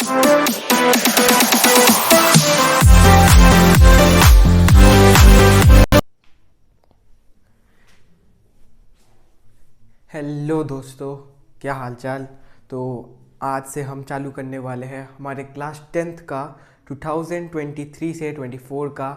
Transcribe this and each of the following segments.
Hello दोस्तों, क्या हालचाल। तो आज से हम चालू करने वाले हैं हमारे क्लास टेंथ का 2023 से 24 का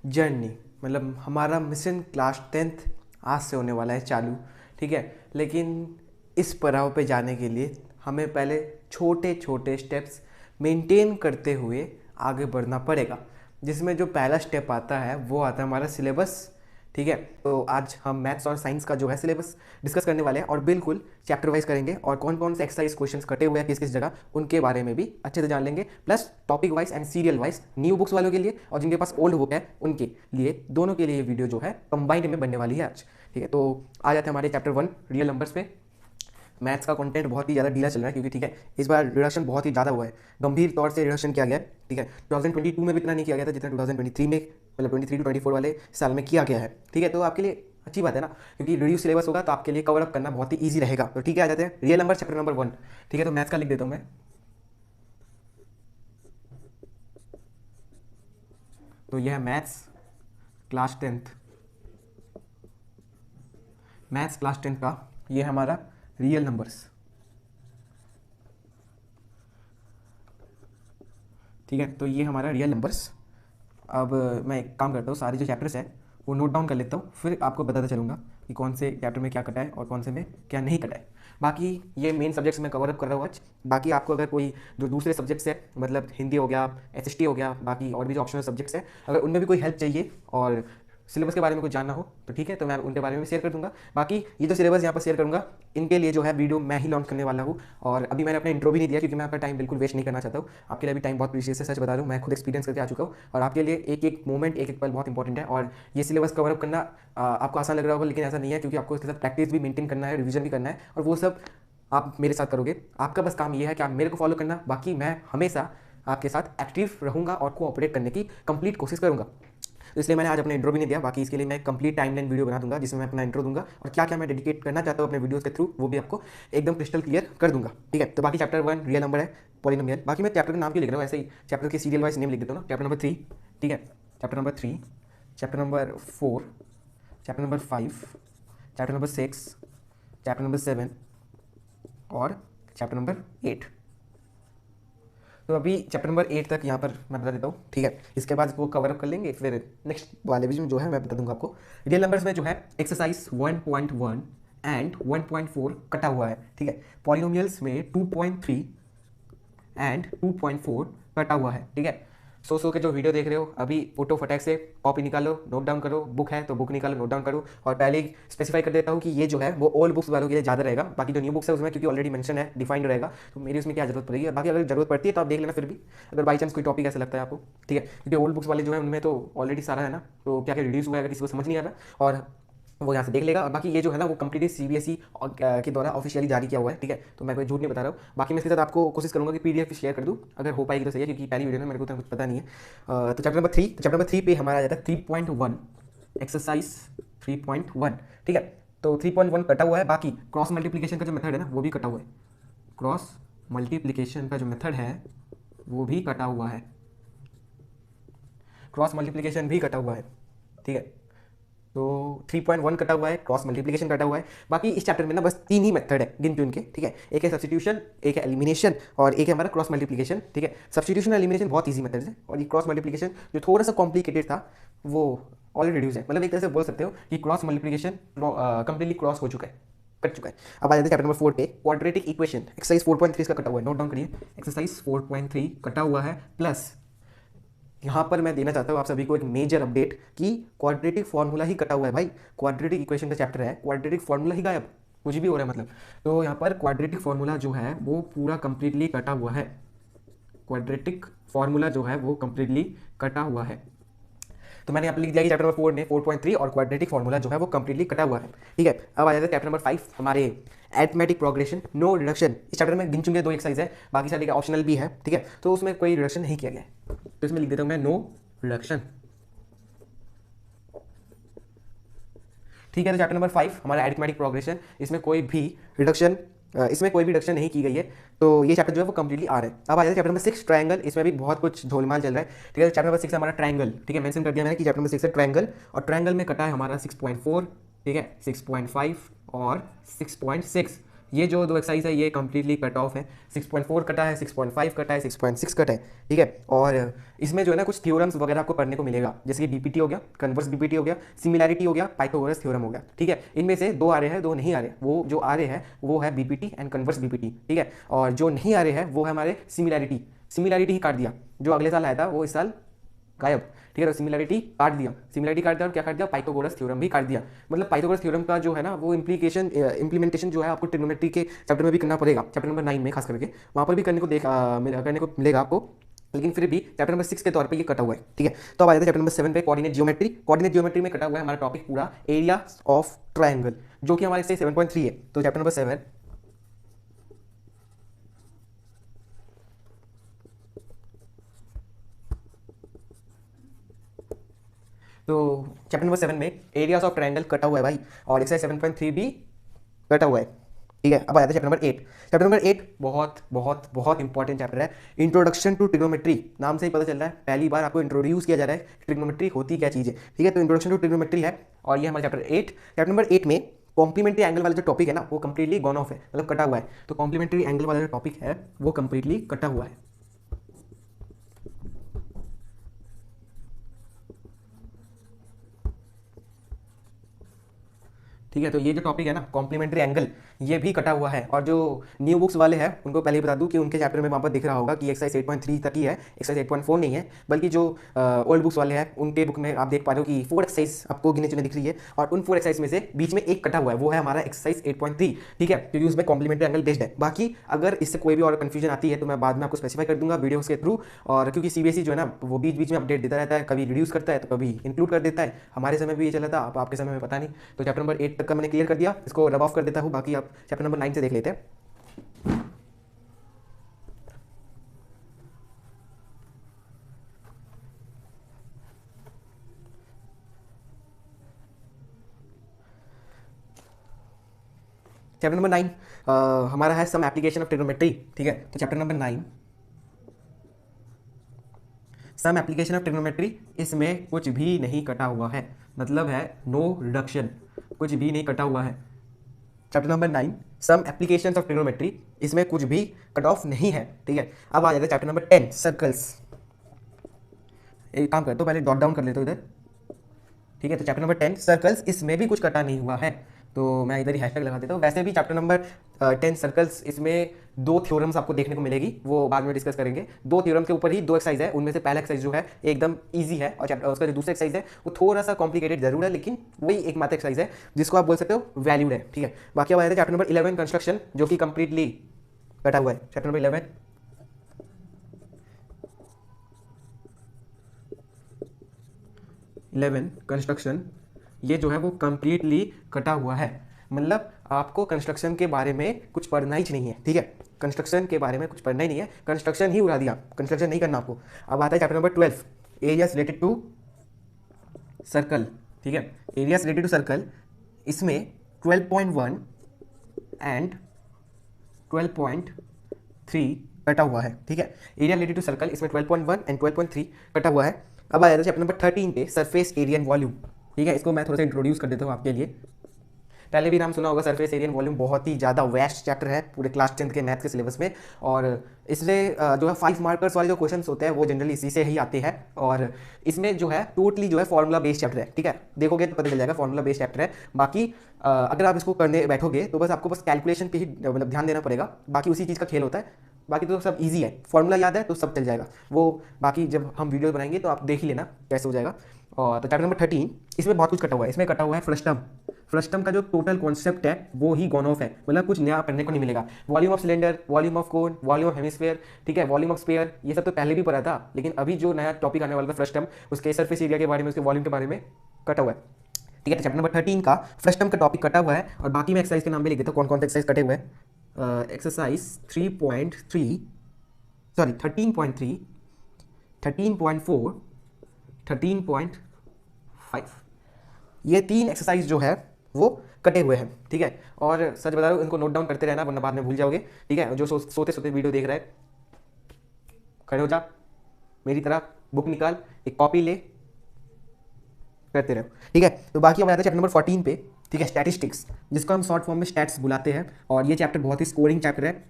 जर्नी। मतलब हमारा मिशन क्लास टेंथ आज से होने वाला है चालू, ठीक है। लेकिन इस पड़ाव पे जाने के लिए हमें पहले छोटे छोटे स्टेप्स मेंटेन करते हुए आगे बढ़ना पड़ेगा, जिसमें जो पहला स्टेप आता है वो आता है हमारा सिलेबस, ठीक है। तो आज हम मैथ्स और साइंस का जो है सिलेबस डिस्कस करने वाले हैं और बिल्कुल चैप्टर वाइज करेंगे और कौन कौन से एक्सरसाइज क्वेश्चंस कटे हुए हैं किस किस जगह उनके बारे में भी अच्छे से जान लेंगे। Plus topic wise and serial wise new books वालों के लिए और जिनके पास ओल्ड बुक है उनके लिए, दोनों के लिए ये वीडियो जो है कंबाइंड में बनने वाली है आज, ठीक है। तो आ जाते हैं हमारे चैप्टर 1 रियल नंबर्स पे। मैथ्स का कंटेंट बहुत ही ज़्यादा ढीला चल रहा है क्योंकि ठीक है इस बार रिडक्शन बहुत ही ज़्यादा हुआ है, गंभीर तौर से रिडक्शन किया गया है, ठीक है। 2022 में भी इतना नहीं किया गया था जितना 2023 में, मतलब 23 टू 24 वाले साल में किया गया है, ठीक है। तो आपके लिए अच्छी बात है ना, क्योंकि रिड्यूस सिलेबस होगा तो आपके लिए कवर अप करना बहुत ही ईजी रहेगा। तो ठीक है, आ जाते हैं रियल नंबर चैप्टर नंबर 1, ठीक है। तो मैथ्स का लिख देता हूँ मैं। तो यह है maths class tenth, maths class tenth का ये है हमारा रियल नंबर्स, ठीक है। तो ये हमारा रियल नंबर्स। अब मैं एक काम करता हूँ, सारे जो चैप्टर्स हैं वो नोट डाउन कर लेता हूँ, फिर आपको बताता चलूँगा कि कौन से चैप्टर में क्या कटा है और कौन से में क्या नहीं कटा है। बाकी ये मेन सब्जेक्ट्स मैं कवर अप कर रहा हूँ आज। बाकी आपको अगर कोई जो दूसरे सब्जेक्ट्स है, मतलब हिंदी हो गया, एसएसटी हो गया, बाकी और भी जो ऑप्शनल सब्जेक्ट्स हैं, अगर उनमें भी कोई हेल्प चाहिए और सिलेबस के बारे में कुछ जानना हो तो ठीक है, तो मैं उनके बारे में शेयर कर दूंगा। बाकी ये जो सिलेबस यहाँ पर शेयर करूँगा इनके लिए जो है वीडियो मैं ही लॉन्च करने वाला हूँ। और अभी मैंने अपना इंट्रो भी नहीं दिया क्योंकि मैं आपका टाइम बिल्कुल वेस्ट नहीं करना चाहता हूँ। आपके लिए भी टाइम बहुत प्रीशियस है, सच बता रहा हूँ, मैं खुद एक्सपीरियंस करके आ चुका हूँ और आपके लिए एक एक मोमेंट, एक एक पल बहुत इंपॉर्टेंट है। और ये सिलेबस कवर अप करना आपको आसान लग रहा होगा, लेकिन ऐसा नहीं है, क्योंकि आपको इसके साथ प्रैक्टिस भी मेंटेन करना है, रिवीजन भी करना है, और वो सब आप मेरे साथ करोगे। आपका बस काम ये है कि आप मेरे को फॉलो करना, बाकी मैं हमेशा आपके साथ एक्टिव रहूँगा और कोऑपरेट करने की कंप्लीट कोशिश करूँगा। तो इसलिए मैंने आज अपना इंट्रो भी नहीं दिया। बाकी इसके लिए मैं कंप्लीट टाइमलाइन वीडियो बना दूंगा जिसमें मैं अपना इंट्रो दूंगा और क्या क्या मैं डेडिकेट करना चाहता हूँ अपने वीडियोस के थ्रू, वो भी आपको एकदम क्रिस्टल क्लियर कर दूंगा, ठीक है। तो बाकी चैप्टर 1 रियल नंबर है, पॉलिनोमियल। बाकी मैं चैप्टर का नाम क्यों लिख रहा हूँ, ऐसे ही चैप्टर के सीरियल वाइज नेम लिख देता हूँ ना। चैप्टर नंबर 3, ठीक है, chapter number 3, chapter number 4, chapter number 5, chapter number 6, chapter number 7 और चैप्टर नंबर 8। तो अभी चैप्टर नंबर 8 तक यहाँ पर मैं बता देता हूँ, ठीक है। इसके बाद इसको कवर अप कर लेंगे, फिर नेक्स्ट वाले भी जो है मैं बता दूंगा आपको। रियल नंबर्स में जो है एक्सरसाइज 1.1 एंड 1.4 कटा हुआ है, ठीक है। पॉलिनोमियल्स में 2.3 एंड 2.4 कटा हुआ है, ठीक है। सो के जो वीडियो देख रहे हो अभी फोटो फटाक से कॉपी निकालो, नोट डाउन करो, बुक है तो बुक निकालो, नोट डाउन करो। और पहले ही स्पेसिफाई कर देता हूँ कि ये जो है वो ओल्ड बुक्स वालों के लिए ज़्यादा रहेगा। बाकी जो न्यू बुक्स है उसमें क्योंकि ऑलरेडी मेंशन है, डिफाइंड रहेगा, तो मेरी उसमें क्या जरूरत पड़ेगी। बाकी अगर जरूरत पड़ती है तो आप देख लेना फिर भी, अगर बाई चांस कोई टॉपिक ऐसा लगता है आपको, ठीक है। क्योंकि ओल्ड बुक्स वाले जो है उनमें तो ऑलरेडी सारा है ना, तो क्या क्या रिड्यूस हुआ है अगर किसी को समझ नहीं आ रहा, और वो यहाँ से देख लेगा। और बाकी ये जो है ना वो कंप्लीटली सीबीएसई के द्वारा ऑफिशियली जारी किया हुआ है, ठीक है। तो मैं कोई झूठ नहीं बता रहा हूँ। बाकी मैं इसके साथ आपको कोशिश करूँगा कि पीडीएफ शेयर कर दूँ, अगर हो पाएगी तो सही है, क्योंकि पहली वीडियो में मेरे को तो कुछ पता नहीं है। तो चैप्टर नंबर 3, तो चैप्टर नंबर 3 पे हमारा आ जाता है 3.1, एक्सरसाइज 3.1, ठीक है। तो 3.1 कटा हुआ है। बाकी क्रॉस मल्टीप्लीकेशन का जो मेथड है ना वो भी कटा हुआ है, क्रॉस मल्टीप्लीकेशन का जो मेथड है वो भी कटा हुआ है, क्रॉस मल्टीप्लीकेशन भी कटा हुआ है, ठीक है। तो 3.1 कटा हुआ है, क्रॉस मल्टीप्लिकेशन कटा हुआ है। बाकी इस चैप्टर में ना बस 3 ही मेथड है गिन चुन के, ठीक है। एक है सब्स्टिट्यूशन, एक है एलिमिनेशन और एक है हमारा क्रॉस मल्टीप्लिकेशन, ठीक है। सब्स्टिट्यूशन और एलिमिनेशन बहुत ईजी मेथड है, और ये क्रॉस मल्टीप्लिकेशन जो थोड़ा सा कॉम्प्लिकेटेड था वो ऑलरेडी रिड्यूस है। मतलब एक तरह से बोल सकते हो कि क्रॉस मल्टीप्लिकेशन कंप्लीटली क्रॉस हो चुका है, कट चुका है। अब आ जाते हैं चैप्टर नंबर 4 पे, क्वाड्रेटिक इक्वेशन एक्सरसाइज 4.3 इसका कटा हुआ है, नोट डाउन करिए। एक्सरसाइज 4.3 कटा हुआ है, प्लस यहाँ पर मैं देना चाहता हूँ आप सभी को एक मेजर अपडेट कि क्वाड्रेटिक फॉर्मूला ही कटा हुआ है भाई। क्वाड्रेटिक इक्वेशन का चैप्टर है, क्वाड्रेटिक फॉर्मूला ही गायब, कुछ भी हो रहा है मतलब। तो यहाँ पर क्वाड्रेटिक फॉर्मूला जो है वो पूरा कंप्लीटली कटा हुआ है, क्वाड्रेटिक फॉर्मूला जो है वो कंप्लीटली कटा हुआ है। तो मैंने यहाँ पर लिख दिया कि चैप्टर नंबर 4 में 4.3 और क्वाड्रेटिक फॉर्मूला जो है वो कंप्लीटली कटा हुआ है, ठीक है। अब आ जाता है चैप्टर नंबर 5 हमारे अरिथमेटिक प्रोग्रेशन नो रिडक्शन। इस चैप्टर में गिन चुके 2 एक्सरसाइज है, बाकी सारे ऑप्शनल भी है, ठीक है। तो उसमें कोई रिडक्शन नहीं किया गया है, तो इसमें लिख देता हूँ मैं नो रिडक्शन, ठीक है। तो चैप्टर नंबर 5 हमारा अरिथमेटिक प्रोग्रेशन, इसमें कोई भी रिडक्शन इसमें कोई भी डिडक्शन नहीं की गई है, तो ये चैप्टर जो है वो कंप्लीटली आ रहा है। अब आ जाता है चैप्टर नंबर 6 ट्रायंगल। इसमें भी बहुत कुछ झोलमाल चल रहा है, ठीक है। चैप्टर नंबर 6 हमारा ट्रायंगल, ठीक है, मेंशन कर दिया मैंने कि चैप्टर नंबर 6 है ट्रायंगल, और ट्रायंगल में कटा है हमारा 6.4, ठीक है, 6.5 और 6.6। ये जो दो एक्सरसाइज है ये कंप्लीटली कट ऑफ है। 6.4 कटा है, 6.5 कटा है, 6.6 कटा है, ठीक है। और इसमें जो है ना कुछ थ्योरम्स वगैरह आपको पढ़ने को मिलेगा, जैसे कि बीपीटी हो गया, कन्वर्स बीपीटी हो गया, सिमिलैरिटी हो गया, पाइथागोरस थ्योरम हो गया, ठीक है। इनमें से 2 आ रहे हैं, 2 नहीं आ रहे। वो जो आ रहे हैं वो है बीपीटी एंड कन्वर्स बीपीटी, ठीक है। और जो नहीं आ रहे हैं वो है हमारे सिमिलैरिटी। सिमिलैरिटी ही काट दिया, जो अगले साल आया था वो इस साल गायब, ठीक है। तो सिमिलैरिटी काट दिया, सिमिलैरिटी काट दिया, और क्या काट दिया, पाइथागोरस थ्योरम भी काट दिया। मतलब पाइथागोरस थ्योरम का जो है ना वो इंप्लीमेंटेशन जो है आपको ट्रिग्नोमेट्री के चैप्टर में भी करना पड़ेगा, चैप्टर नंबर 9 में खास करके वहाँ पर भी करने को मिलेगा आपको, लेकिन फिर भी चैप्टर नंबर 6 के तौर पे ये कटा हुआ है, ठीक है। तो अब आ जाता है चैप्टर नंबर 7 पे, कोऑर्डिनेट ज्योमेट्री। कोऑर्डिनेट ज्योमेट्री में कटा हुआ है हमारा टॉपिक पूरा एरिया ऑफ ट्रायंगल, जो कि हमारे से 7.3 है। तो चैप्टर नंबर 7, तो चैप्टर नंबर 7 में एरियाज ऑफ ट्रायंगल कटा हुआ है भाई, और एक्सरसाइज 7.3 भी कटा हुआ है, ठीक है। अब आ जाता है चैप्टर नंबर 8। चैप्टर नंबर 8 बहुत बहुत बहुत इंपॉर्टेंट चैप्टर है, इंट्रोडक्शन टू ट्रिग्नोमेट्री। नाम से ही पता चल रहा है, पहली बार आपको इंट्रोड्यूस किया जा रहा है ट्रिग्नोमेट्री होती क्या चीज़ है, ठीक है। तो इंट्रोडक्शन टू ट्रिग्नोमेट्री है, और ये हमारा चैप्टर 8। चैप्टर नंबर 8 में कॉम्प्लीमेंट्री एंगल वाला जो टॉपिक है ना वो कंप्लीटली गॉन ऑफ है, मतलब कटा हुआ है। तो कॉम्प्लीमेंट्री एंगल वाला जो टॉपिक है वो कंप्लीटली कटा हुआ है, ठीक है। तो ये जो टॉपिक है ना कॉम्प्लीमेंट्री एंगल, ये भी कटा हुआ है। और जो न्यू बुक्स वाले हैं उनको पहले ही बता दूं कि उनके चैप्टर में वहाँ पर दिख रहा होगा कि एक्सरसाइज 8.3 तक ही है, एक्सरसाइज 8.4 नहीं है। बल्कि जो ओल्ड बुक्स वाले हैं उनके बुक में आप देख पा रहे हो कि 4 एक्सरसाइज आपको गिने चुने दिख रही है, और उन 4 एक्सरसाइज में से बीच में एक कटा हुआ है, वो है हमारा एक्सरसाइज 8.3, ठीक है, क्योंकि उसमें कॉम्प्लीमेंट्री एंगल बेस्ड है। बाकी अगर इससे कोई भी और कन्फ्यूजन आती है तो मैं बाद में आपको स्पेसिफाई कर दूंगा वीडियोस के थ्रू। और क्योंकि सीबीएसई जो है ना वो बीच बीच में अपडेट देता रहता है, कभी रिड्यूस करता है तो कभी इंक्लूड कर देता है। हमारे समय भी ये चला था, आपके समय में पता नहीं। तो चैप्टर नंबर 8 तक का मैंने क्लियर कर दिया, इसको रब ऑफ कर देता हूँ। बाकी आप चैप्टर नंबर 9 से देख लेते हैं। चैप्टर नंबर 9 हमारा है सम एप्लीकेशन ऑफ ट्रिग्नोमेट्री, ठीक है। तो chapter number 9 some application of trigonometry, इसमें कुछ भी नहीं कटा हुआ है, मतलब है नो रिडक्शन, कुछ भी नहीं कटा हुआ है। Chapter number 9 some applications of trigonometry, इसमें कुछ भी कट ऑफ नहीं है, ठीक है। अब आ जाता है चैप्टर नंबर 10 सर्कल्स। एक काम करता हूँ, पहले डॉट डाउन कर लेता हूँ इधर, ठीक है। तो चैप्टर नंबर 10 सर्कल्स, इसमें भी कुछ कटा नहीं हुआ है, तो मैं इधर ही हैशटैग लगा देता हूँ। वैसे भी चैप्टर नंबर 10 सर्कल्स, इसमें 2 थ्योरम्स आपको देखने को मिलेगी, वो बाद में डिस्कस करेंगे। 2 थ्योरम के ऊपर ही 2 एक्सरसाइज है, उनमें से पहला एक्सरसाइज जो है एकदम ईजी है, और चैप्टर उसका जो दूसरा एक्सरसाइज है वो थोड़ा सा कॉम्प्लिकेटेड जरूर है, लेकिन वही एक मात्र एक्सरसाइज है जिसको आप बोल सकते हो वैल्यूड है, ठीक है। बाकी अब आया था चैप्टर नंबर 11 कंस्ट्रक्शन, जो कि कंप्लीटली कटा हुआ है। चैप्टर नंबर 11 कंस्ट्रक्शन, ये जो है वो कंप्लीटली कटा हुआ है। मतलब आपको कंस्ट्रक्शन के बारे में कुछ पढ़ना ही नहीं है, ठीक है। कंस्ट्रक्शन के बारे में कुछ पढ़ना ही नहीं है, कंस्ट्रक्शन ही उड़ा दिया, कंस्ट्रक्शन नहीं करना आपको। अब आता है chapter number 12 areas related to circle, ठीक है। एरियाज रिलेटेड टू सर्कल, इसमें 12.1 एंड 12.3 कटा हुआ है, ठीक है। एरिया रिलेटेड टू सर्कल, इसमें 12.1 एंड 12.3 कटा हुआ है। अब आ जाता है चैप्टर नंबर 13 पे सरफेस एरिया एंड वॉल्यूम, ठीक है। इसको मैं थोड़ा सा इंट्रोड्यूस कर देता हूँ आपके लिए। पहले भी नाम सुना होगा सरफेस एरिया एंड वॉल्यूम, बहुत ही ज़्यादा वेस्ट चैप्टर है पूरे क्लास 10 के मैथ के सिलेबस में। और इसलिए जो है 5 मार्कर्स वाले जो क्वेश्चंस होते हैं वो जनरली इसी से ही आते हैं। और इसमें जो है टोटली जो है फॉर्मूला बेस्ड चैप्टर है, ठीक है। देखोगे तो पता चल जाएगा फॉर्मूला बेस्ड चैप्टर है। बाकी अगर आप इसको करने बैठोगे तो बस आपको बस कैलकुलेशन पे ही मतलब ध्यान देना पड़ेगा, बाकी उसी चीज़ का खेल होता है। बाकी तो सब इजी है, फॉर्मूला याद है तो सब चल जाएगा। वो बाकी जब हम वीडियो बनाएंगे तो आप देख ही लेना कैसे हो जाएगा। और तो चैप्टर नंबर 13, इसमें बहुत कुछ कटा हुआ है। इसमें कटा हुआ है फ्रस्टम। फ्रस्टम का जो टोटल कॉन्सेप्ट है वो ही गॉन ऑफ है, मतलब कुछ नया पढ़ने को नहीं मिलेगा। Volume of cylinder, volume of cone, volume of hemisphere, ठीक है, वॉल्यूम ऑफ स्फीयर, ये सब तो पहले भी पढ़ा था, लेकिन अभी जो नया टॉपिक आने वाला था फ्रस्टम, उसके सरफेस एरिया के बारे में, उसके वॉल्यूम के बारे में कटा हुआ है, ठीक है। तो चैप्टर नंबर 13 का फ्रस्टम का टॉपिक कटा हुआ है। और बाकी मैं एक्सरसाइज के नाम भी लिख देता हूँ कौन कौन से एक्सरसाइज कटे हुए हैं। एक्सरसाइज 3.3 सॉरी 13.3, 13.4, 13.5, ये 3 एक्सरसाइज जो है वो कटे हुए हैं, ठीक है। और सच बता रहा हूँ, इनको नोट डाउन करते रहना वरना बाद में भूल जाओगे, ठीक है। जो सोते सोते वीडियो देख रहा है, खड़े हो जा, मेरी तरह बुक निकाल, एक कॉपी ले, करते रहो, ठीक है। तो बाकी हम आते हैं चैप्टर नंबर 14 पे, ठीक है, स्टैटिस्टिक्स, जिसको हम शॉर्ट फॉर्म में स्टैट्स बुलाते हैं। और ये चैप्टर बहुत ही स्कोरिंग चैप्टर है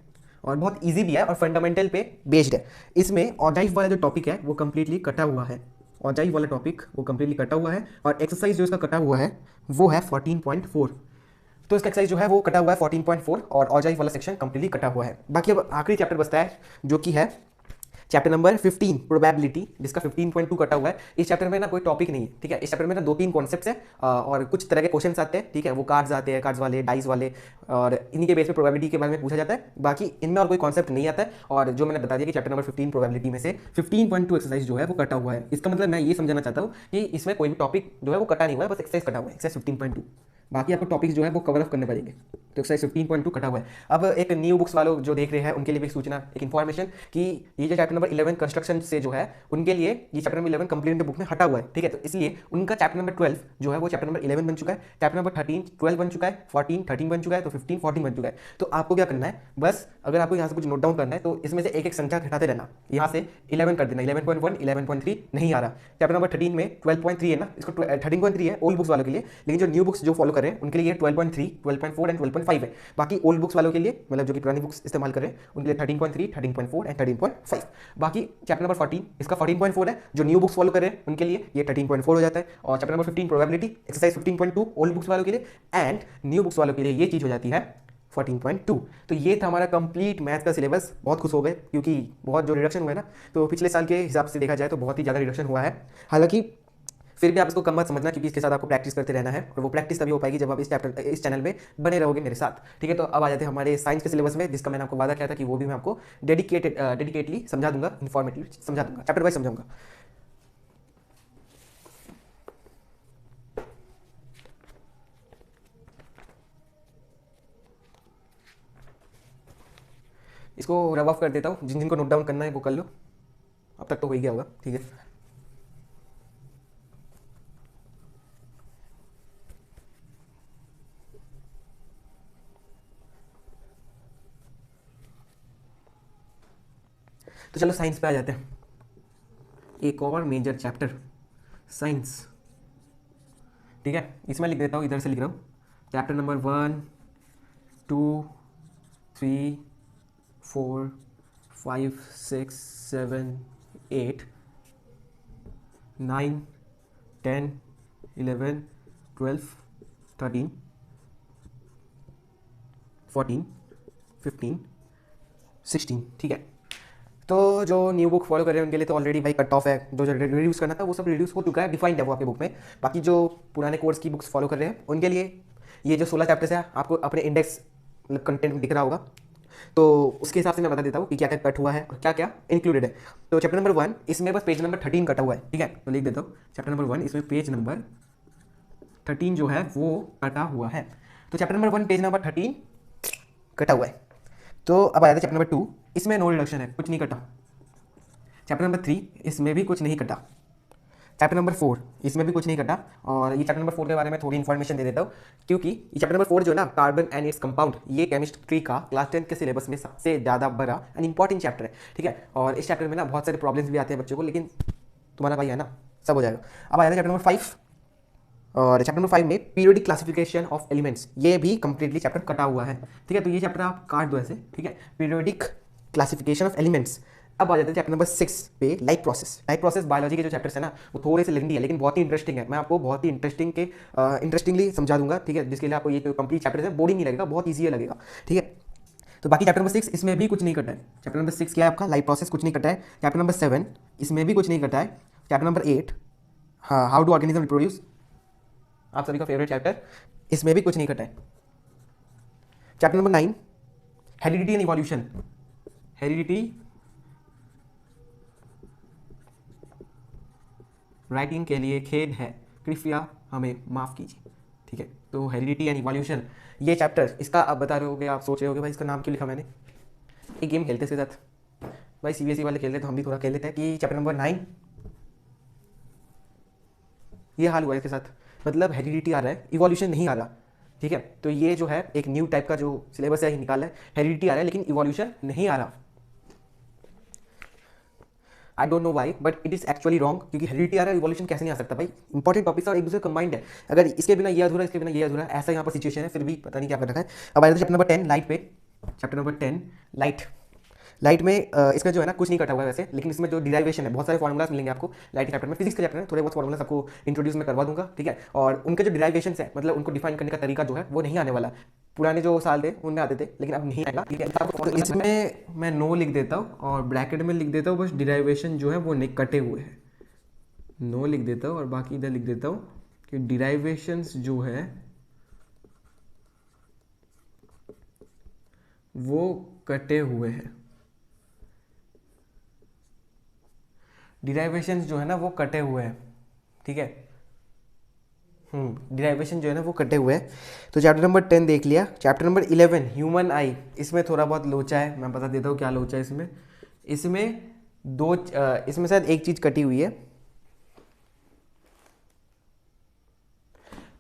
और बहुत इजी भी है और फंडामेंटल पे बेस्ड है। इसमें ऑजाइव वाला जो टॉपिक है वो कंप्लीटली कटा हुआ है, ऑजाइव वाला टॉपिक वो कंप्लीटली कटा हुआ है। और एक्सरसाइज जो इसका कटा हुआ है वो है 14.4। तो इसका एक्सरसाइज जो है वो कटा हुआ है 14.4 और ऑजाइव वाला सेक्शन कंप्लीटली कटा हुआ है। बाकी अब आखिरी चैप्टर बचता है जो कि है चैप्टर नंबर 15 प्रोबेबिलिटी, जिसका 15.2 कटा हुआ है। इस चैप्टर में ना कोई टॉपिक नहीं है, ठीक है। इस चैप्टर में ना 2-3 कॉन्सेप्ट्स हैं और कुछ तरह के क्वेश्चंस आते हैं, ठीक है। वो कार्ड्स आते हैं, कार्ड्स वाले, डाइस वाले, और इन्हीं के बेस पे प्रोबेबिलिटी के बारे में पूछा जाता है। बाकी इनमें और कोई कॉन्सेप्ट नहीं आता है। और जो मैंने बता दिया कि चैप्टर नंबर 15 प्रोबेबिलिटी में से 15.2 एक्सरसाइज जो है वो कटा हुआ है। इसका मतलब मैं ये समझाना चाहता हूँ कि इसमें कोई भी टॉपिक जो है वो कटा नहीं हुआ है, बस एक्सरसाइज कटा हुआ है, एक्सरसाइज 15.2। बाकी आपको टॉपिक्स जो है वो कवर अप करने पड़ेंगे। तो एक्सरसाइज 15.2 कटा हुआ है। अब एक न्यू बुक्स वालों जो देख रहे हैं उनके लिए भी सूचना, एक इन्फॉर्मेशन कि ये जो चैप्टर नंबर 11 कंस्ट्रक्शन से जो है उनके लिए ये चैप्टर नंबर 11 कंप्लीट बुक में हटा हुआ है, ठीक है। तो इसलिए उनका चैप्टर नंबर 12 जो है वो चैप्टर नंबर 11 बन चुका है, चैप्टर नंबर 13 12 बन चुका है, 14 13 बन चुका है, तो 15 14 बन चुका है। तो आपको क्या करना है, बस अगर आपको यहाँ से कुछ नोट डाउन करना है तो इसमें से एक एक संख्या घटाते रहना। यहाँ से 11 कर देना, 11.1 11.3 नहीं आ रहा। चैप्टर नंबर 13 में 12.3 है ना, इसको 13.3 है ओल्ड बुक्स वालों के लिए, लेकिन जो न्यू बुक्स जो फॉलो कर रहे हैं उनके लिए 12.3 12.4 एंड 12.5 है। बाकी ओल्ड बुक्स वालों के लिए, मतलब जो कि पुरानी बुक्स इस्तेमाल कर रहे हैं उनके लिए 13.3 13.4 एंड 13.5। बाकी चैप्टर नंबर 14 इसका 14.4 है। जो न्यू बुक्स फॉलो कर रहे हैं उनके लिए ये 13.4 हो जाता है। और chapter number 15 probability exercise 15.2 old books वालों के लिए, एंड न्यू बुक्स वालों के लिए ये चीज़ हो जाती है 14.2। तो ये था हमारा कंप्लीट मैथ का सिलेबस। बहुत खुश हो गए क्योंकि बहुत जो रिडक्शन हुआ है ना, तो पिछले साल के हिसाब से देखा जाए तो बहुत ही ज़्यादा रिडक्शन हुआ है। हालांकि फिर भी आप इसको कम मत समझना, क्योंकि इसके साथ आपको प्रैक्टिस करते रहना है और वो प्रैक्टिस तभी हो पाएगी जब आप इस चैनल में बने रहोगे मेरे साथ, ठीक है। तो अब आ जाते हैं हमारे साइंस के सिलेबस में, जिसका मैंने आपको वादा किया था कि वो भी मैं आपको डेडिकेटली समझा दूंगा, इन्फॉर्मेटिवली समझा दूंगा, चैप्टर वाइज समझाऊंगा। इसको रब ऑफ कर देता हूँ, जिन जिनको नोट डाउन करना है वो कर लो, अब तक तो हो ही गया होगा, ठीक है। तो चलो साइंस पे आ जाते हैं। एक और मेजर चैप्टर साइंस, ठीक है। इसमें लिख देता हूँ, इधर से लिख रहा हूँ, चैप्टर नंबर 1 2 3 4 5 6 7 8 9 10 11 12 13 14 15 16, ठीक है। तो जो न्यू बुक फॉलो कर रहे हैं उनके लिए तो ऑलरेडी भाई कट ऑफ है, जो रिड्यूस करना था वो सब रिड्यूस हो चुका है, डिफाइंड है वो आपके बुक में। बाकी जो पुराने कोर्स की बुक्स फॉलो कर रहे हैं उनके लिए ये जो 16 चैप्टर्स है आपको अपने इंडेक्स मतलब कंटेंट में दिख रहा होगा, तो उसके हिसाब से मैं बता देता हूँ कि क्या क्या कट हुआ है और क्या क्या इंक्लूडेड है। तो चैप्टर नंबर 1 इसमें बस पेज नंबर 13 कटा हुआ है, ठीक है। तो लिख देता हूँ चैप्टर नंबर 1 इसमें पेज नंबर 13 जो है वो कटा हुआ है। तो चैप्टर नंबर 1 पेज नंबर 13 कटा हुआ है। तो अब आ जाता है चैप्टर नंबर 2, इसमें नो रिडक्शन है, कुछ नहीं कटा। चैप्टर नंबर 3 इसमें भी कुछ नहीं कटा। चैप्टर नंबर 4 इसमें भी कुछ नहीं कटा। और ये चैप्टर नंबर 4 के बारे में थोड़ी इन्फॉर्मेशन दे देता हूँ, क्योंकि ये चैप्टर नंबर 4 जो है ना, कार्बन एंड इट्स कंपाउंड, ये केमिस्ट्री का क्लास 10 के सिलेबस में सबसे ज़्यादा बड़ा एंड इंपॉर्टेंट चैप्टर है, ठीक है। और इस चैप्टर में ना बहुत सारे प्रॉब्लम्स भी आते हैं बच्चों को, लेकिन तुम्हारा भाई है ना, सब हो जाएगा। अब आ जाता है चैप्टर नंबर 5, और चैप्टर नंबर 5 में पीरियोडिक क्लासिफिकेशन ऑफ एलिमेंट्स, ये भी कंप्लीटली चैप्टर कटा हुआ है, ठीक है। तो ये चैप्टर आप काट दो ऐसे, ठीक है, पीरियोडिक क्लासिफिकेशन ऑफ एलिमेंट्स। अब आ जाते हैं चैप्टर नंबर 6 पे, life process. Life process biology के जो चैप्टर्स है ना वो थोड़े से लेंथी है, लेकिन बहुत ही इंटरेस्टिंग है। मैं आपको बहुत ही इंटरेस्टिंगली समझा दूंगा, ठीक है, जिसके लिए आपको ये जो कंप्लीट चैप्टर है बोरिंग नहीं लगेगा, बहुत ईजी लगेगा, ठीक है। तो बाकी चैप्टर नंबर 6 इसमें भी कुछ नहीं कटा है। चैप्टर नंबर 6 क्या है आपका, लाइफ प्रोसेस, कुछ नहीं कटा है। चैप्टर नंबर 7 इसमें भी कुछ नहीं कटा है। चैप्टर नंबर 8 हाँ, हाउ डू ऑर्गेनिज्म रिप्रोड्यूस, आप सभी का फेवरेट चैप्टर, इसमें भी कुछ नहीं कटा है। Chapter number 9 heredity and evolution, heredity, writing के लिए खेद है, कृपया हमें माफ़ कीजिए, ठीक है। तो हेरिडिटी एंड इवोल्यूशन ये चैप्टर, इसका आप बता रहे होगे, आप सोच रहे होगे भाई इसका नाम क्यों लिखा मैंने। एक गेम खेलते इसके साथ भाई, सीबीएसई वाले खेल रहे तो हम भी थोड़ा खेल लेते हैं कि चैप्टर नंबर 9 ये हाल हुआ है इसके साथ, मतलब हेरिडिटी आ रहा है, इवोल्यूशन नहीं आ रहा। ठीक है, तो ये जो है एक न्यू टाइप का जो सिलेबस है निकाला है, हेरिडिटी आ रहा है लेकिन इवोल्यूशन नहीं आ रहा। I don't know why but it is actually wrong, क्योंकि हेरिडिटी आ रहा है, इवोल्यूशन कैसे नहीं आ सकता भाई? इंपॉर्टेंट टॉपिक्स और एक दूसरे कंबाइंड है, अगर इसके बिना ये अधूरा, इसके बिना ये अधूरा, ऐसा यहाँ पर सिचुएशन है, फिर भी पता नहीं क्या कर रखा है। अब आए चैप्टर नंबर 10 लाइट पे। Chapter number 10 light. लाइट में इसमें जो है ना कुछ नहीं कटा हुआ है वैसे, लेकिन इसमें जो डिराइवेशन है बहुत सारे फॉर्मुलास मिलेंगे आपको लाइट के चैप्टर में। फिजिक्स के चैप्टर में थोड़े बहुत फॉर्मुलास आपको इंट्रोड्यूस में करवा दूंगा, ठीक है, और उनके जो डिराइवेशन है मतलब उनको डिफाइन करने का तरीका जो है वो नहीं आने वाला। पुराने जो साल थे उनमें आते थे लेकिन अब नहीं आएगा, ठीक है। तो इसमें मैं नो लिख देता हूँ और ब्रैकेट में लिख देता हूँ बस डिराइवेशन जो है वो नहीं कटे हुए हैं। नो लिख देता हूँ और बाकी इधर लिख देता हूँ कि डिराइवेशंस जो है वो कटे हुए हैं। डिराइवेशंस जो है ना वो कटे हुए हैं, ठीक है। डिराइवेशन जो है ना वो कटे हुए हैं। तो चैप्टर नंबर 10 देख लिया। चैप्टर नंबर 11 ह्यूमन आई, इसमें थोड़ा बहुत लोचा है, मैं बता देता हूँ क्या लोचा है इसमें। इसमें शायद एक चीज कटी हुई है,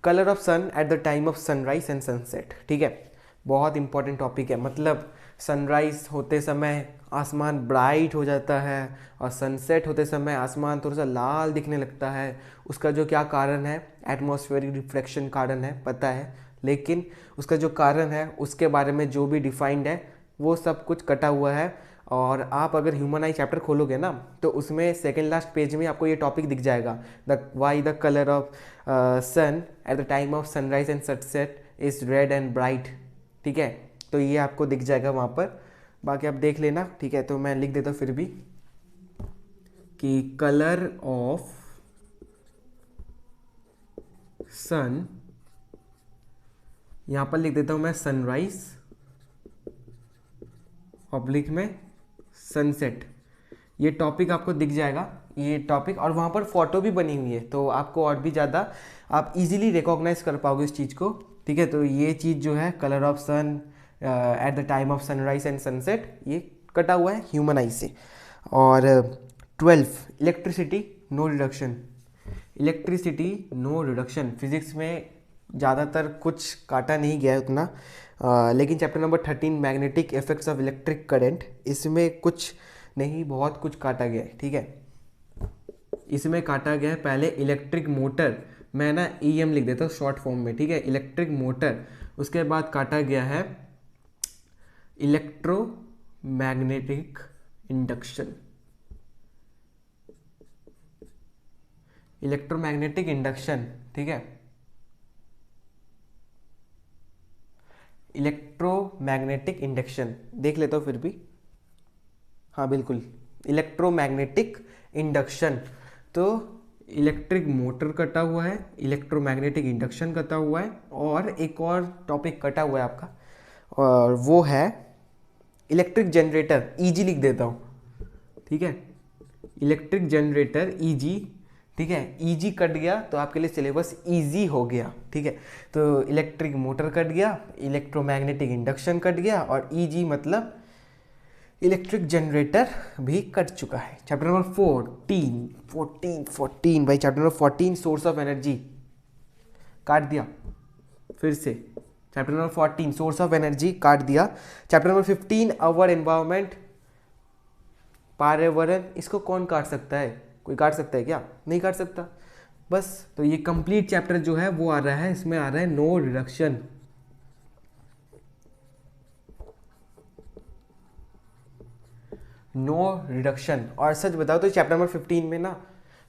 colour of sun at the time of sunrise and sunset, ठीक है। बहुत इंपॉर्टेंट टॉपिक है, मतलब सनराइज होते समय आसमान ब्राइट हो जाता है और सनसेट होते समय आसमान थोड़ा सा लाल दिखने लगता है। उसका जो क्या कारण है, एटमॉस्फेरिक रिफ्लेक्शन कारण है, पता है, लेकिन उसका जो कारण है उसके बारे में जो भी डिफाइंड है वो सब कुछ कटा हुआ है। और आप अगर ह्यूमन आई चैप्टर खोलोगे ना तो उसमें सेकेंड लास्ट पेज में आपको ये टॉपिक दिख जाएगा, the why the colour of sun at the time of sunrise and sunset is red and bright, ठीक है। तो ये आपको दिख जाएगा वहाँ पर, बाकी आप देख लेना, ठीक है। तो मैं लिख देता हूँ फिर भी कि कलर ऑफ सन, यहाँ पर लिख देता हूँ मैं सनराइज ऑब्लिक में सनसेट, ये टॉपिक आपको दिख जाएगा, ये टॉपिक। और वहाँ पर फोटो भी बनी हुई है तो आपको और भी ज़्यादा आप इजीली रिकॉग्नाइज कर पाओगे इस चीज़ को, ठीक है। तो ये चीज़ जो है colour of sun at the time of sunrise and sunset, ये कटा हुआ है ह्यूमन आई से। और 12 electricity no reduction. Electricity no reduction, physics में ज़्यादातर कुछ काटा नहीं गया है उतना, लेकिन chapter number 13 magnetic effects of electric current, इसमें कुछ नहीं बहुत कुछ काटा गया है, ठीक है। इसमें काटा गया है पहले इलेक्ट्रिक मोटर, मैं ना EM लिख देता हूँ शॉर्ट फॉर्म में, ठीक है, इलेक्ट्रिक मोटर। उसके बाद काटा गया है इलेक्ट्रोमैग्नेटिक इंडक्शन, इलेक्ट्रोमैग्नेटिक इंडक्शन, ठीक है, इलेक्ट्रोमैग्नेटिक इंडक्शन देख लेता हूँ फिर भी, हाँ बिल्कुल, इलेक्ट्रोमैग्नेटिक इंडक्शन। तो इलेक्ट्रिक मोटर कटा हुआ है, इलेक्ट्रोमैग्नेटिक इंडक्शन कटा हुआ है, और एक और टॉपिक कटा हुआ है आपका, और वो है इलेक्ट्रिक जनरेटर, EG लिख देता हूँ, ठीक है, इलेक्ट्रिक जनरेटर EG, ठीक है। EG कट गया तो आपके लिए सिलेबस इजी हो गया, ठीक है। तो इलेक्ट्रिक मोटर कट गया, इलेक्ट्रोमैग्नेटिक इंडक्शन कट गया, और EG मतलब इलेक्ट्रिक जनरेटर भी कट चुका है। चैप्टर नंबर 14 भाई, chapter number 14 source of energy काट दिया फिर से। Chapter number 14 source of energy काट दिया। चैप्टर नंबर 15 अवर एनवायरमेंट, पर्यावरण, इसको कौन काट सकता है? कोई काट सकता है क्या? नहीं काट सकता। बस, तो ये कंप्लीट चैप्टर जो है वो आ रहा है, इसमें आ रहा है नो रिडक्शन। No reduction. और सच बताओ तो चैप्टर नंबर 15 में ना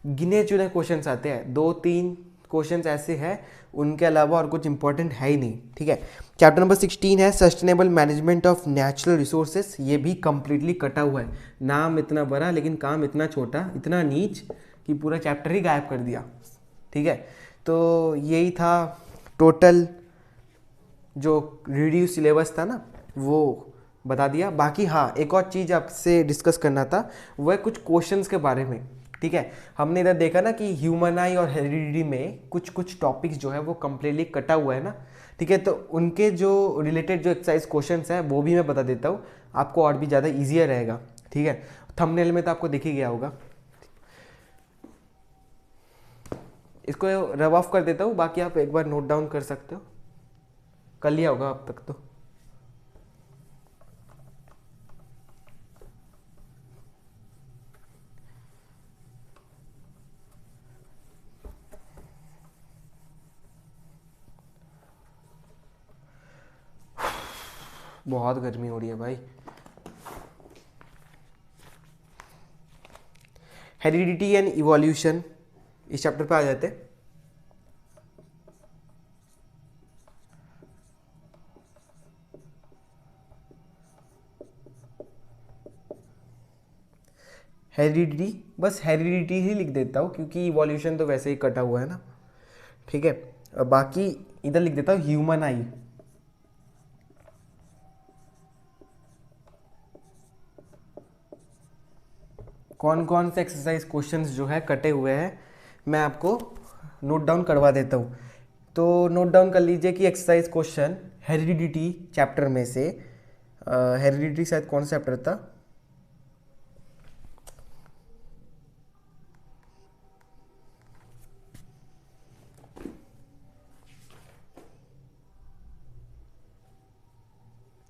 गिने चुने क्वेश्चंस आते हैं, 2-3 क्वेश्चंस ऐसे हैं, उनके अलावा और कुछ इंपॉर्टेंट है ही नहीं, ठीक है। चैप्टर नंबर 16 है sustainable management of natural resources, ये भी कंप्लीटली कटा हुआ है। नाम इतना बड़ा लेकिन काम इतना छोटा, इतना नीच कि पूरा चैप्टर ही गायब कर दिया, ठीक है। तो यही था टोटल जो रिड्यूस सिलेबस था ना वो बता दिया। बाकी हाँ, एक और चीज़ आपसे डिस्कस करना था, वो है कुछ क्वेश्चंस के बारे में, ठीक है। हमने इधर देखा ना कि ह्यूमन आई और हेरिडिटी में कुछ कुछ टॉपिक्स जो है वो कम्प्लीटली कटा हुआ है ना, ठीक है। तो उनके जो रिलेटेड जो एक्सरसाइज क्वेश्चंस हैं वो भी मैं बता देता हूँ, आपको और भी ज़्यादा ईजियर रहेगा, ठीक है। थंबनेल में तो आपको दिख ही गया होगा, इसको रब ऑफ कर देता हूँ, बाकी आप एक बार नोट डाउन कर सकते हो। कर लिया होगा अब तक तो। बहुत गर्मी हो रही है भाई। हेरिडिटी एंड इवोल्यूशन, इस चैप्टर पे आ जाते हैं। हेरिडिटी, बस हेरिडिटी ही लिख देता हूँ क्योंकि इवोल्यूशन तो वैसे ही कटा हुआ है ना, ठीक है। अब बाकी इधर लिख देता हूँ ह्यूमन आई। कौन कौन से एक्सरसाइज क्वेश्चंस जो है कटे हुए हैं मैं आपको नोट डाउन करवा देता हूँ। तो नोट डाउन कर लीजिए कि एक्सरसाइज क्वेश्चन हेरिडिटी चैप्टर में से, हेरिडिटी शायद कौन सा चैप्टर था,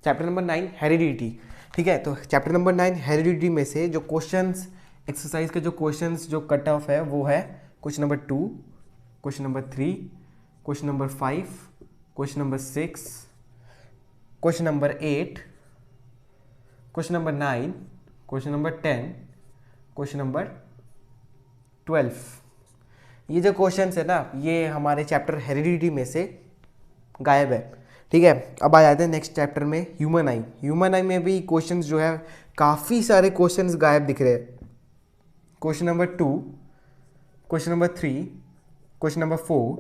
चैप्टर नंबर 9 हेरिडिटी, ठीक है। तो चैप्टर नंबर 9 हेरिडिटी में से जो क्वेश्चंस, एक्सरसाइज के जो क्वेश्चंस जो कट ऑफ है वो है question number 2, question number 3, question number 5, question number 6, question number 8, question number 9, question number 10, question number 12। ये जो क्वेश्चंस है ना ये हमारे चैप्टर हेरिडिटी में से गायब है, ठीक है। अब आ जाते हैं नेक्स्ट चैप्टर में ह्यूमन आई। ह्यूमन आई में भी क्वेश्चंस जो है काफ़ी सारे क्वेश्चंस गायब दिख रहे हैं। Question number 2, question number 3, question number 4,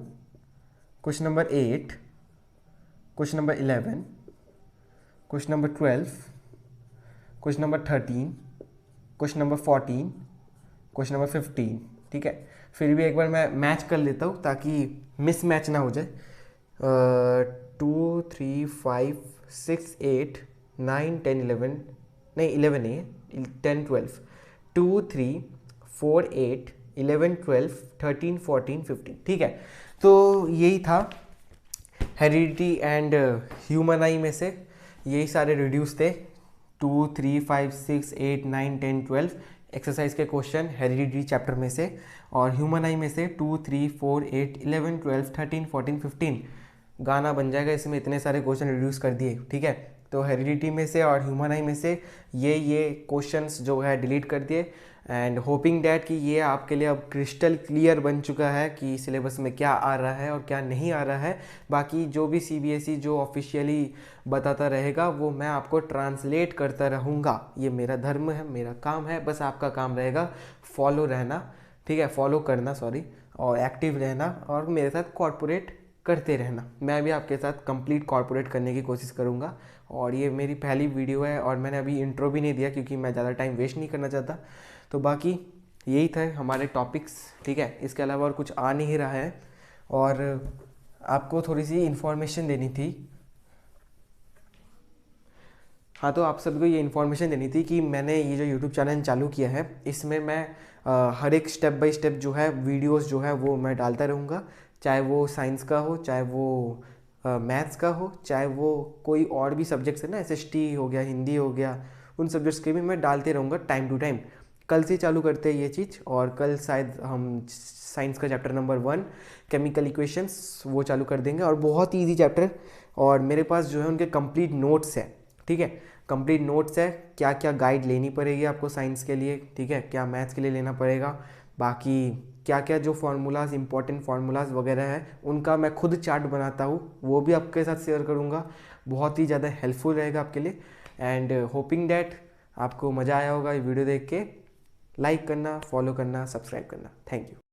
question number 8, question number 11, question number 12, question number 13, question number 14, question number 15, ठीक है। फिर भी एक बार मैं मैच कर लेता हूँ ताकि मिस मैच ना हो जाए। 2 3 5 6 8 9 10 11, नहीं 11 नहीं है, 10 12, 2 3 4 8 11 12 13 14 15, ठीक है। तो यही था हेरिडिटी एंड ह्यूमन आई में से, यही सारे रिड्यूस थे 2 3 5 6 8 9 10 12 एक्सरसाइज के क्वेश्चन हेरिडिटी चैप्टर में से, और ह्यूमन आई में से 2 3 4 8 11 12 13 14 15 गाना बन जाएगा इसमें, इतने सारे क्वेश्चन रिड्यूस कर दिए, ठीक है। तो हेरिडिटी में से और ह्यूमन आई में से ये क्वेश्चंस जो है डिलीट कर दिए, एंड होपिंग डैट कि ये आपके लिए अब क्रिस्टल क्लियर बन चुका है कि सिलेबस में क्या आ रहा है और क्या नहीं आ रहा है। बाकी जो भी CBSE जो ऑफिशियली बताता रहेगा वो मैं आपको ट्रांसलेट करता रहूँगा, ये मेरा धर्म है, मेरा काम है। बस आपका काम रहेगा फॉलो रहना, ठीक है, फॉलो करना सॉरी, और एक्टिव रहना और मेरे साथ कॉर्पोरेट करते रहना। मैं भी आपके साथ कंप्लीट कॉर्पोरेट करने की कोशिश करूँगा। और ये मेरी पहली वीडियो है और मैंने अभी इंट्रो भी नहीं दिया क्योंकि मैं ज़्यादा टाइम वेस्ट नहीं करना चाहता। तो बाकी यही था हमारे टॉपिक्स, ठीक है। इसके अलावा और कुछ आ नहीं रहा है, और आपको थोड़ी सी इन्फॉर्मेशन देनी थी। हाँ, तो आप सबको ये इन्फॉर्मेशन देनी थी कि मैंने ये जो यूट्यूब चैनल चालू किया है इसमें मैं हर एक स्टेप बाय स्टेप जो है वीडियोस जो है वो मैं डालता रहूँगा, चाहे वो साइंस का हो, चाहे वो मैथ्स का हो, चाहे वो कोई और भी सब्जेक्ट्स है ना, SST हो गया, हिंदी हो गया, उन सब्जेक्ट्स के भी मैं डालते रहूँगा टाइम टू टाइम। कल से चालू करते हैं ये चीज़, और कल शायद हम साइंस का चैप्टर नंबर 1 केमिकल इक्वेशंस वो चालू कर देंगे, और बहुत ही ईजी चैप्टर। और मेरे पास जो है उनके कंप्लीट नोट्स है, ठीक है, कंप्लीट नोट्स है, क्या क्या गाइड लेनी पड़ेगी आपको साइंस के लिए, ठीक है, क्या मैथ्स के लिए लेना पड़ेगा, बाकी क्या क्या जो फार्मूलाज, इंपॉर्टेंट फार्मूलाज वगैरह है उनका मैं खुद चार्ट बनाता हूँ, वो भी आपके साथ शेयर करूँगा। बहुत ही ज़्यादा हेल्पफुल रहेगा आपके लिए। एंड होपिंग डैट आपको मज़ा आया होगा ये वीडियो देख के। लाइक करना, फॉलो करना, सब्सक्राइब करना। Thank you.